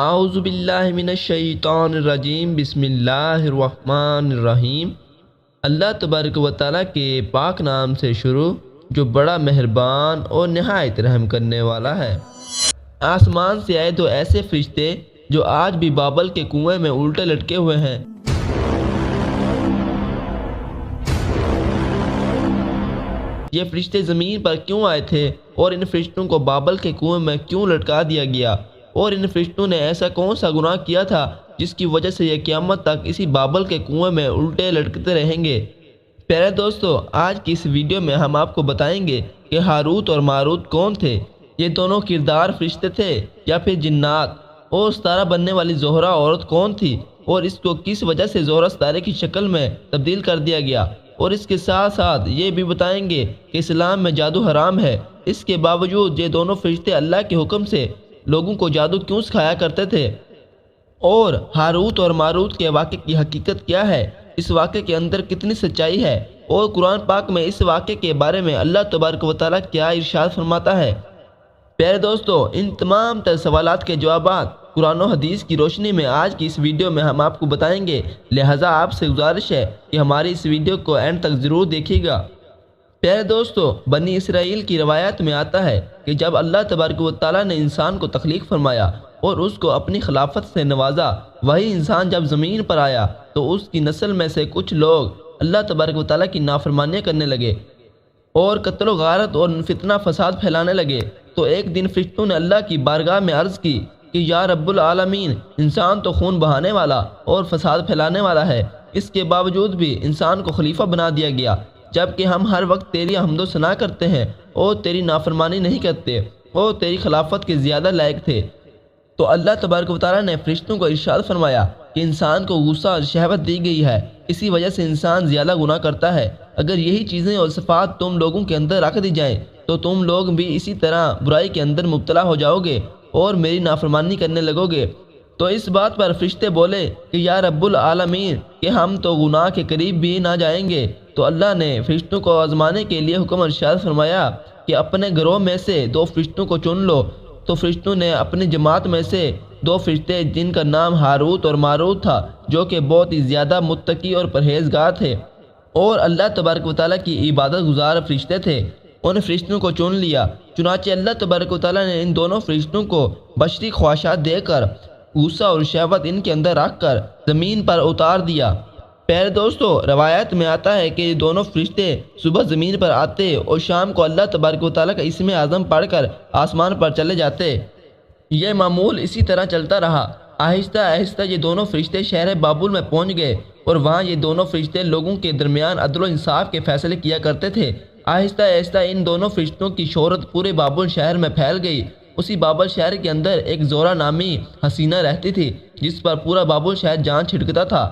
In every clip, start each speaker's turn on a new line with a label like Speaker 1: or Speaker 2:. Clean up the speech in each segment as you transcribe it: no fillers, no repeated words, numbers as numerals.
Speaker 1: اعوذ باللہ من الشیطان الرجیم بسم اللہ الرحمن الرحیم۔ اللہ تبارک و تعالیٰ کے پاک نام سے شروع جو بڑا مہربان اور نہایت رحم کرنے والا ہے۔ آسمان سے آئے دو ایسے فرشتے جو آج بھی بابل کے کنویں میں الٹے لٹکے ہوئے ہیں۔ یہ فرشتے زمین پر کیوں آئے تھے اور ان فرشتوں کو بابل کے کنویں میں کیوں لٹکا دیا گیا، اور ان فرشتوں نے ایسا کون سا گناہ کیا تھا جس کی وجہ سے یہ قیامت تک اسی بابل کے کنویں میں الٹے لٹکتے رہیں گے۔ پیارے دوستو، آج کی اس ویڈیو میں ہم آپ کو بتائیں گے کہ ہاروت اور ماروت کون تھے۔ یہ دونوں کردار فرشتے تھے یا پھر جنات، اور ستارہ بننے والی زہرہ عورت کون تھی اور اس کو کس وجہ سے زہرہ ستارے کی شکل میں تبدیل کر دیا گیا، اور اس کے ساتھ ساتھ یہ بھی بتائیں گے کہ اسلام میں جادو حرام ہے، اس کے باوجود یہ دونوں فرشتے اللہ کے حکم سے لوگوں کو جادو کیوں سکھایا کرتے تھے، اور ہاروت اور ماروت کے واقعے کی حقیقت کیا ہے، اس واقعے کے اندر کتنی سچائی ہے، اور قرآن پاک میں اس واقعے کے بارے میں اللہ تبارک و تعالیٰ کیا ارشاد فرماتا ہے۔ پیارے دوستو، ان تمام تر سوالات کے جوابات قرآن و حدیث کی روشنی میں آج کی اس ویڈیو میں ہم آپ کو بتائیں گے، لہٰذا آپ سے گزارش ہے کہ ہماری اس ویڈیو کو اینڈ تک ضرور دیکھیے گا۔ پیارے دوستو، بنی اسرائیل کی روایت میں آتا ہے کہ جب اللہ تبارک و تعالیٰ نے انسان کو تخلیق فرمایا اور اس کو اپنی خلافت سے نوازا، وہی انسان جب زمین پر آیا تو اس کی نسل میں سے کچھ لوگ اللہ تبارک و تعالیٰ کی نافرمانیاں کرنے لگے اور قتل و غارت اور فتنہ فساد پھیلانے لگے۔ تو ایک دن فرشتوں نے اللہ کی بارگاہ میں عرض کی کہ یا رب العالمین، انسان تو خون بہانے والا اور فساد پھیلانے والا ہے، اس کے باوجود بھی انسان کو خلیفہ بنا دیا گیا، جبکہ ہم ہر وقت تیری حمد و ثنا کرتے ہیں اور تیری نافرمانی نہیں کرتے اور تیری خلافت کے زیادہ لائق تھے۔ تو اللہ تبارک و تعالیٰ نے فرشتوں کو ارشاد فرمایا کہ انسان کو غصہ اور شہوت دی گئی ہے، اسی وجہ سے انسان زیادہ گناہ کرتا ہے۔ اگر یہی چیزیں اور صفات تم لوگوں کے اندر رکھ دی جائیں تو تم لوگ بھی اسی طرح برائی کے اندر مبتلا ہو جاؤ گے اور میری نافرمانی کرنے لگو گے۔ تو اس بات پر فرشتے بولے کہ یا رب العالمین، کہ ہم تو گناہ کے قریب بھی نہ جائیں گے۔ تو اللہ نے فرشتوں کو آزمانے کے لیے حکم ارشاد فرمایا کہ اپنے گروہ میں سے 2 فرشتوں کو چن لو۔ تو فرشتوں نے اپنی جماعت میں سے 2 فرشتے جن کا نام ہاروت اور ماروت تھا، جو کہ بہت ہی زیادہ متقی اور پرہیزگار تھے اور اللہ تبارک و تعالیٰ کی عبادت گزار فرشتے تھے، ان فرشتوں کو چن لیا۔ چنانچہ اللہ تبارک و تعالیٰ نے ان دونوں فرشتوں کو بشری خواہشات دے کر، غصہ اور شہوت ان کے اندر رکھ کر زمین پر اتار دیا۔ پیارے دوستو، روایت میں آتا ہے کہ یہ دونوں فرشتے صبح زمین پر آتے اور شام کو اللہ تبارک و تعالیٰ کا اسم اعظم پڑھ کر آسمان پر چلے جاتے۔ یہ معمول اسی طرح چلتا رہا۔ آہستہ آہستہ یہ دونوں فرشتے شہر بابل میں پہنچ گئے اور وہاں یہ دونوں فرشتے لوگوں کے درمیان عدل و انصاف کے فیصلے کیا کرتے تھے۔ آہستہ آہستہ ان دونوں فرشتوں کی شہرت پورے بابل شہر میں پھیل گئی۔ اسی بابل شہر کے اندر ایک زہرہ نامی حسینہ رہتی تھی جس پر پورا بابل شہر جان چھڑکتا تھا،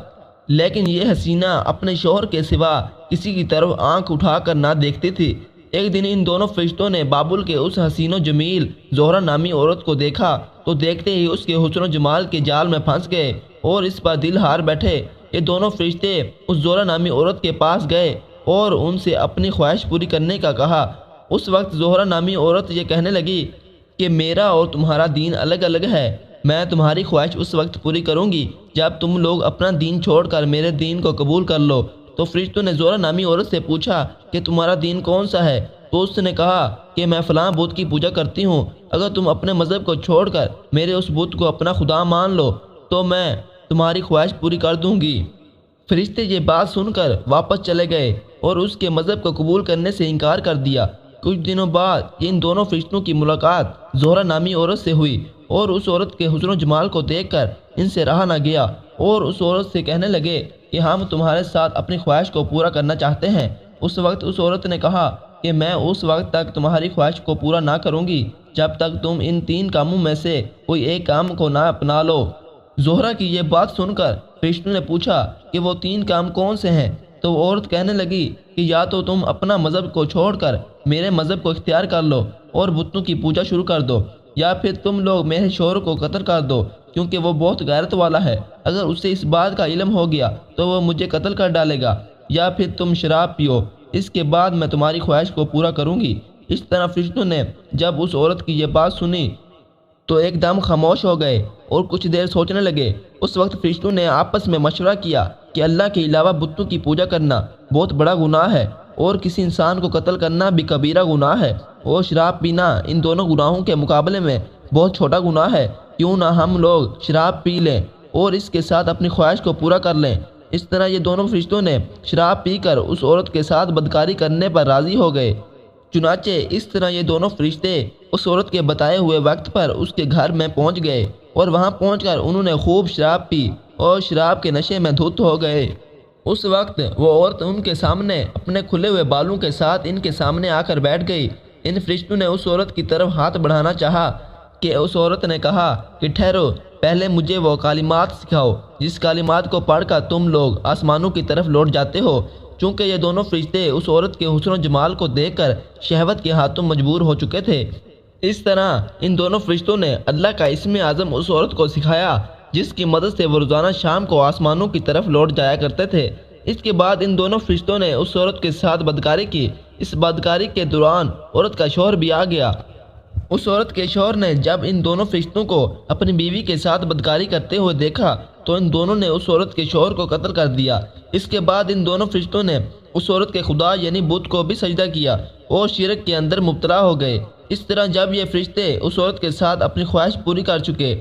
Speaker 1: لیکن یہ حسینہ اپنے شوہر کے سوا کسی کی طرف آنکھ اٹھا کر نہ دیکھتی تھی۔ ایک دن ان دونوں فرشتوں نے بابل کے اس حسین و جمیل زہرہ نامی عورت کو دیکھا تو دیکھتے ہی اس کے حسن و جمال کے جال میں پھنس گئے اور اس پر دل ہار بیٹھے۔ یہ دونوں فرشتے اس زہرہ نامی عورت کے پاس گئے اور ان سے اپنی خواہش پوری کرنے کا کہا۔ اس وقت زہرہ نامی عورت یہ کہنے لگی کہ میرا اور تمہارا دین الگ الگ ہے، میں تمہاری خواہش اس وقت پوری کروں گی جب تم لوگ اپنا دین چھوڑ کر میرے دین کو قبول کر لو۔ تو فرشتوں نے زہرہ نامی عورت سے پوچھا کہ تمہارا دین کون سا ہے؟ تو اس نے کہا کہ میں فلاں بت کی پوجا کرتی ہوں، اگر تم اپنے مذہب کو چھوڑ کر میرے اس بت کو اپنا خدا مان لو تو میں تمہاری خواہش پوری کر دوں گی۔ فرشتے یہ بات سن کر واپس چلے گئے اور اس کے مذہب کو قبول کرنے سے انکار کر دیا۔ کچھ دنوں بعد ان دونوں فرشتوں کی ملاقات زہرہ نامی عورت سے ہوئی اور اس عورت کے حسن و جمال کو دیکھ کر ان سے رہا نہ گیا اور اس عورت سے کہنے لگے کہ ہم تمہارے ساتھ اپنی خواہش کو پورا کرنا چاہتے ہیں۔ اس وقت اس عورت نے کہا کہ میں اس وقت تک تمہاری خواہش کو پورا نہ کروں گی جب تک تم ان 3 کاموں میں سے کوئی ایک کام کو نہ اپنا لو۔ زہرہ کی یہ بات سن کر فرشتوں نے پوچھا کہ وہ 3 کام کون سے ہیں؟ تو وہ عورت کہنے لگی کہ یا تو تم اپنا مذہب کو چھوڑ کر میرے مذہب کو اختیار کر لو اور بتوں کی پوجا شروع کر دو، یا پھر تم لوگ میرے شوہر کو قتل کر دو کیونکہ وہ بہت غیرت والا ہے، اگر اسے اس بات کا علم ہو گیا تو وہ مجھے قتل کر ڈالے گا، یا پھر تم شراب پیو، اس کے بعد میں تمہاری خواہش کو پورا کروں گی۔ اس طرح فرشتوں نے جب اس عورت کی یہ بات سنی تو ایک دم خاموش ہو گئے اور کچھ دیر سوچنے لگے۔ اس وقت فرشتوں نے آپس میں مشورہ کیا کہ اللہ کے علاوہ بتوں کی پوجا کرنا بہت بڑا گناہ ہے، اور کسی انسان کو قتل کرنا بھی کبیرہ گناہ ہے، اور شراب پینا ان دونوں گناہوں کے مقابلے میں بہت چھوٹا گناہ ہے۔ کیوں نہ ہم لوگ شراب پی لیں اور اس کے ساتھ اپنی خواہش کو پورا کر لیں۔ اس طرح یہ دونوں فرشتوں نے شراب پی کر اس عورت کے ساتھ بدکاری کرنے پر راضی ہو گئے۔ چنانچہ اس طرح یہ دونوں فرشتے اس عورت کے بتائے ہوئے وقت پر اس کے گھر میں پہنچ گئے، اور وہاں پہنچ کر انہوں نے خوب شراب پی اور شراب کے نشے میں دھت ہو گئے۔ اس وقت وہ عورت ان کے سامنے اپنے کھلے ہوئے بالوں کے ساتھ ان کے سامنے آ کر بیٹھ گئی۔ ان فرشتوں نے اس عورت کی طرف ہاتھ بڑھانا چاہا کہ اس عورت نے کہا کہ ٹھہرو، پہلے مجھے وہ کلمات سکھاؤ جس کلمات کو پڑھ کر تم لوگ آسمانوں کی طرف لوٹ جاتے ہو۔ چونکہ یہ دونوں فرشتے اس عورت کے حسن و جمال کو دیکھ کر شہوت کے ہاتھوں مجبور ہو چکے تھے۔ اس طرح ان دونوں فرشتوں نے اللہ کا اسم اعظم اس عورت کو سکھایا، جس کی مدد سے وہ روزانہ شام کو آسمانوں کی طرف لوٹ جایا کرتے تھے۔ اس کے بعد ان دونوں فرشتوں نے اس عورت کے ساتھ بدکاری کی۔ اس بدکاری کے دوران عورت کا شوہر بھی آ گیا۔ اس عورت کے شوہر نے جب ان دونوں فرشتوں کو اپنی بیوی کے ساتھ بدکاری کرتے ہوئے دیکھا تو ان دونوں نے اس عورت کے شوہر کو قتل کر دیا۔ اس کے بعد ان دونوں فرشتوں نے اس عورت کے خدا یعنی بت کو بھی سجدہ کیا اور شرک کے اندر مبتلا ہو گئے۔ اس طرح جب یہ فرشتے اس عورت کے ساتھ اپنی خواہش پوری کر چکے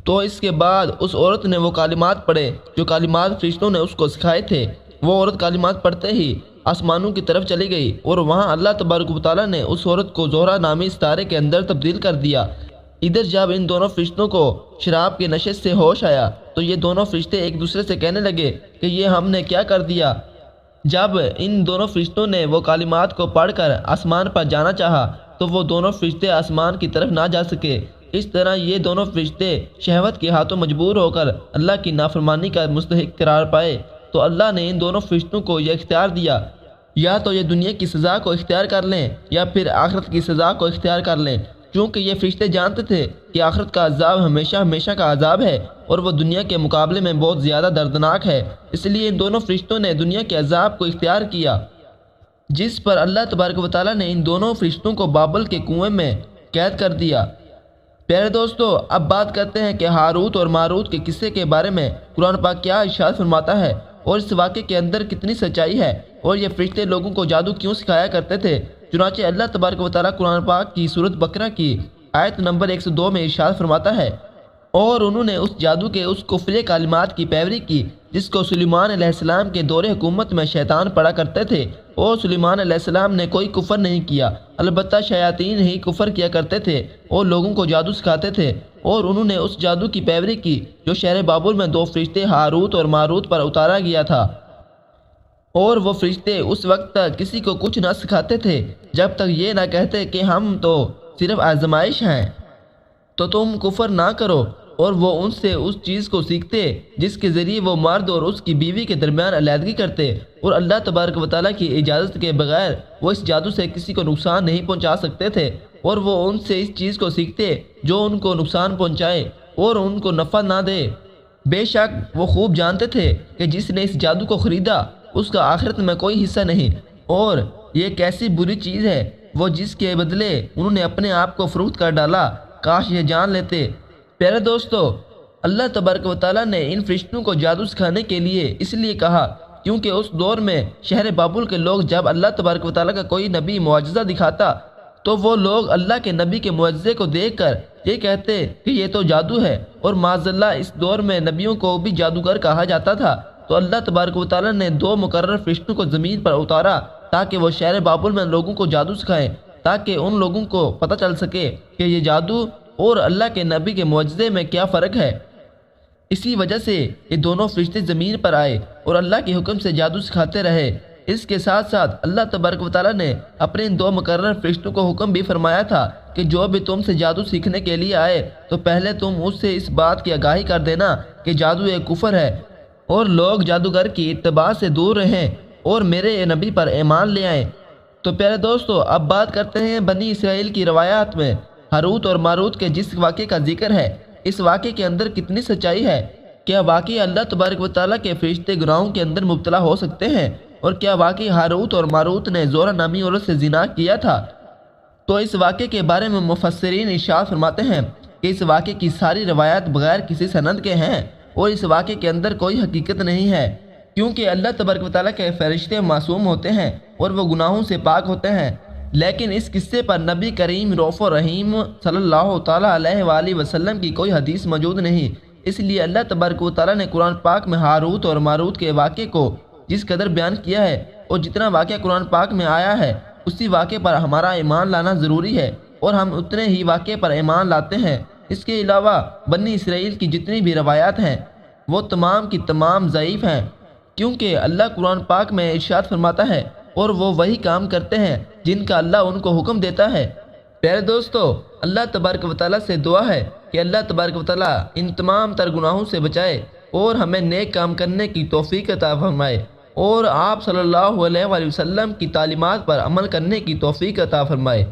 Speaker 1: تو اس کے بعد اس عورت نے وہ کلمات پڑھے جو کلمات فرشتوں نے اس کو سکھائے تھے۔ وہ عورت کلمات پڑھتے ہی آسمانوں کی طرف چلی گئی، اور وہاں اللہ تبارک و تعالیٰ نے اس عورت کو زہرہ نامی ستارے کے اندر تبدیل کر دیا۔ ادھر جب ان دونوں فرشتوں کو شراب کے نشے سے ہوش آیا تو یہ دونوں فرشتے ایک دوسرے سے کہنے لگے کہ یہ ہم نے کیا کر دیا۔ جب ان دونوں فرشتوں نے وہ کلمات کو پڑھ کر آسمان پر جانا چاہا تو وہ دونوں فرشتے آسمان کی طرف نہ جا سکے۔ اس طرح یہ دونوں فرشتے شہوت کے ہاتھوں مجبور ہو کر اللہ کی نافرمانی کا مستحق قرار پائے، تو اللہ نے ان دونوں فرشتوں کو یہ اختیار دیا، یا تو یہ دنیا کی سزا کو اختیار کر لیں یا پھر آخرت کی سزا کو اختیار کر لیں۔ چونکہ یہ فرشتے جانتے تھے کہ آخرت کا عذاب ہمیشہ ہمیشہ کا عذاب ہے اور وہ دنیا کے مقابلے میں بہت زیادہ دردناک ہے، اس لیے ان دونوں فرشتوں نے دنیا کے عذاب کو اختیار کیا، جس پر اللہ تبارک و تعالیٰ نے ان دونوں فرشتوں کو بابل کے کنویں میں قید کر دیا۔ پیارے دوستو، اب بات کرتے ہیں کہ ہاروت اور ماروت کے قصے کے بارے میں قرآن پاک کیا ارشاد فرماتا ہے اور اس واقعے کے اندر کتنی سچائی ہے، اور یہ فرشتے لوگوں کو جادو کیوں سکھایا کرتے تھے۔ چنانچہ اللہ تبارک و تعالیٰ قرآن پاک کی سورۃ بقرہ کی آیت نمبر 102 میں ارشاد فرماتا ہے، اور انہوں نے اس جادو کے اس کفری کلمات کی پیروی کی جس کو سلیمان علیہ السلام کے دور حکومت میں شیطان پڑھا کرتے تھے، اور سلیمان علیہ السلام نے کوئی کفر نہیں کیا، البتہ شیاطین ہی کفر کیا کرتے تھے اور لوگوں کو جادو سکھاتے تھے، اور انہوں نے اس جادو کی پیروی کی جو شہر بابل میں دو فرشتے ہاروت اور ماروت پر اتارا گیا تھا، اور وہ فرشتے اس وقت تک کسی کو کچھ نہ سکھاتے تھے جب تک یہ نہ کہتے کہ ہم تو صرف آزمائش ہیں، تو تم کفر نہ کرو، اور وہ ان سے اس چیز کو سیکھتے جس کے ذریعے وہ مرد اور اس کی بیوی کے درمیان علیحدگی کرتے، اور اللہ تبارک و تعالیٰ کی اجازت کے بغیر وہ اس جادو سے کسی کو نقصان نہیں پہنچا سکتے تھے، اور وہ ان سے اس چیز کو سیکھتے جو ان کو نقصان پہنچائے اور ان کو نفع نہ دے۔ بے شک وہ خوب جانتے تھے کہ جس نے اس جادو کو خریدا اس کا آخرت میں کوئی حصہ نہیں، اور یہ کیسی بری چیز ہے وہ جس کے بدلے انہوں نے اپنے آپ کو فروخت کر ڈالا، کاش یہ جان لیتے۔ پیارے دوستو، اللہ تبارک و تعالیٰ نے ان فرشتوں کو جادو سکھانے کے لیے اس لیے کہا کیونکہ اس دور میں شہر بابل کے لوگ جب اللہ تبارک و تعالیٰ کا کوئی نبی معجزہ دکھاتا تو وہ لوگ اللہ کے نبی کے معجزے کو دیکھ کر یہ کہتے کہ یہ تو جادو ہے، اور معاذ اللہ اس دور میں نبیوں کو بھی جادوگر کہا جاتا تھا۔ تو اللہ تبارک و تعالیٰ نے دو مقرر فرشتوں کو زمین پر اتارا تاکہ وہ شہر بابل میں لوگوں کو جادو سکھائیں، تاکہ ان لوگوں کو پتہ چل سکے کہ یہ جادو اور اللہ کے نبی کے معجزے میں کیا فرق ہے۔ اسی وجہ سے یہ دونوں فرشتے زمین پر آئے اور اللہ کے حکم سے جادو سکھاتے رہے۔ اس کے ساتھ ساتھ اللہ تبارک و تعالیٰ نے اپنے ان دو مقرر فرشتوں کو حکم بھی فرمایا تھا کہ جو بھی تم سے جادو سیکھنے کے لیے آئے تو پہلے تم اس سے اس بات کی آگاہی کر دینا کہ جادو ایک کفر ہے، اور لوگ جادوگر کی اتباع سے دور رہیں اور میرے نبی پر ایمان لے آئیں۔ تو پیارے دوستو، اب بات کرتے ہیں بنی اسرائیل کی روایات میں ہاروت اور ماروت کے جس واقعے کا ذکر ہے، اس واقعے کے اندر کتنی سچائی ہے۔ کیا واقعی اللہ تبارک و تعالیٰ کے فرشتے گناہوں کے اندر مبتلا ہو سکتے ہیں؟ اور کیا واقعی ہاروت اور ماروت نے زہرہ نامی عورت سے زنا کیا تھا؟ تو اس واقعے کے بارے میں مفسرین ارشاد فرماتے ہیں کہ اس واقعے کی ساری روایات بغیر کسی سند کے ہیں اور اس واقعے کے اندر کوئی حقیقت نہیں ہے، کیونکہ اللہ تبارک و تعالیٰ کے فرشتے معصوم ہوتے ہیں اور وہ گناہوں سے پاک ہوتے ہیں۔ لیکن اس قصے پر نبی کریم رؤوف الرحیم صلی اللہ تعالیٰ علیہ وآلہ وسلم کی کوئی حدیث موجود نہیں، اس لیے اللہ تبارک و تعالیٰ نے قرآن پاک میں ہاروت اور ماروت کے واقعے کو جس قدر بیان کیا ہے اور جتنا واقعہ قرآن پاک میں آیا ہے اسی واقعے پر ہمارا ایمان لانا ضروری ہے، اور ہم اتنے ہی واقعے پر ایمان لاتے ہیں۔ اس کے علاوہ بنی اسرائیل کی جتنی بھی روایات ہیں وہ تمام کی تمام ضعیف ہیں، کیونکہ اللہ قرآن پاک میں ارشاد فرماتا ہے اور وہ وہی کام کرتے ہیں جن کا اللہ ان کو حکم دیتا ہے۔ پیارے دوستو، اللہ تبارک و تعالیٰ سے دعا ہے کہ اللہ تبارک و تعالیٰ ان تمام تر گناہوں سے بچائے اور ہمیں نیک کام کرنے کی توفیق عطا فرمائے اور آپ صلی اللہ علیہ وآلہ وسلم کی تعلیمات پر عمل کرنے کی توفیق عطا فرمائے۔